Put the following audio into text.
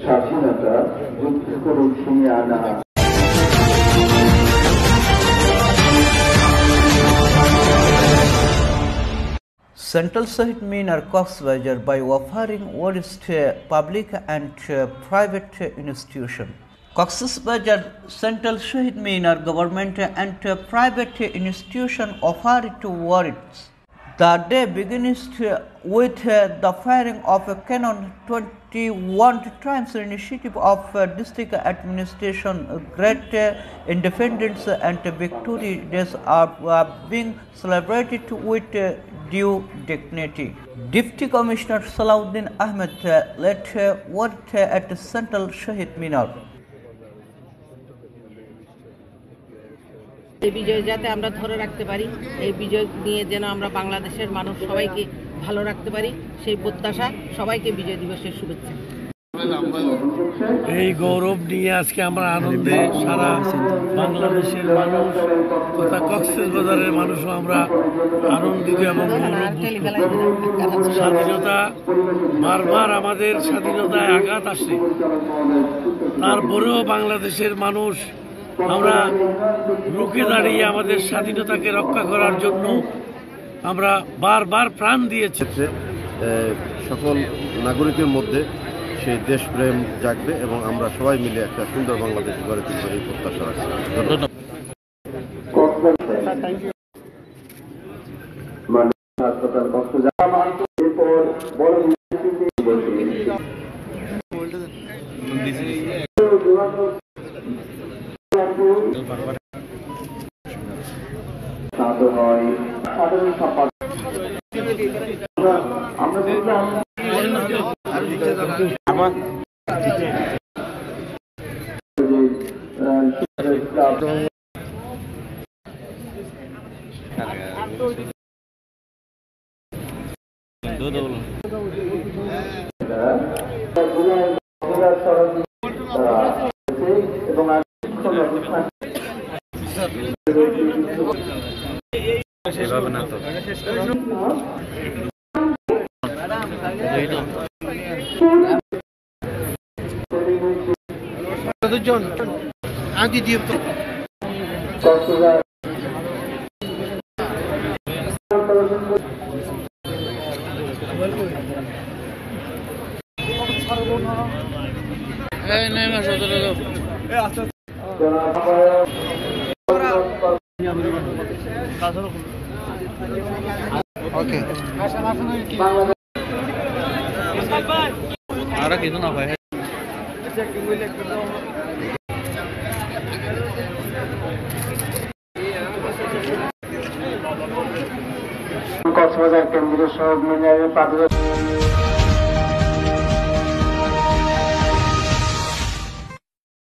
স্বাধীনতা যুদ্ধ করে ছিনিয়ে আনা। Central Shahid Minar Coxsbazar by offering awards to public and private institutions. Cox's Bazar Central Shahid Minar government and private institution offered awards. The day begins with the firing of a cannon 21 times initiative of district administration. Great independence and victory days are being celebrated with due dignity. Deputy Commissioner Salahuddin Ahmed led word at Central Shahid Minar. এই বিজয় যাতে আমরা ধরে রাখতে পারি, এই বিজয় নিয়ে যেন আমরা বাংলাদেশের মানুষ সবাইকে ভালো রাখতে পারি, সেই প্রত্যাশা। সবাইকে বিজয় দিবসের শুভেচ্ছা। এই গৌরব নিয়ে আজকে আমরা আনন্দে সারা বাংলাদেশের মানুষ তথা কক্সবাজারের মানুষও আমরা আনন্দিত এবং গৌরব। স্বাধীনতা বারবার আমাদের স্বাধীনতায় আঘাত আসে, তারপরেও বাংলাদেশের মানুষ আমরা রুখে দাঁড়িয়ে আমাদের স্বাধীনতাকে রক্ষা করার জন্য আমরা বারবার প্রাণ দিয়েছি। সকল নাগরিকের মধ্যে সেই দেশপ্রেম জাগবে এবং আমরা সবাই মিলে একটা সুন্দর বাংলাদেশ গড়ে তুলব এই প্রত্যাশা রাখছি। কক্সবাজার কেন্দ্রীয় শহর মিনারের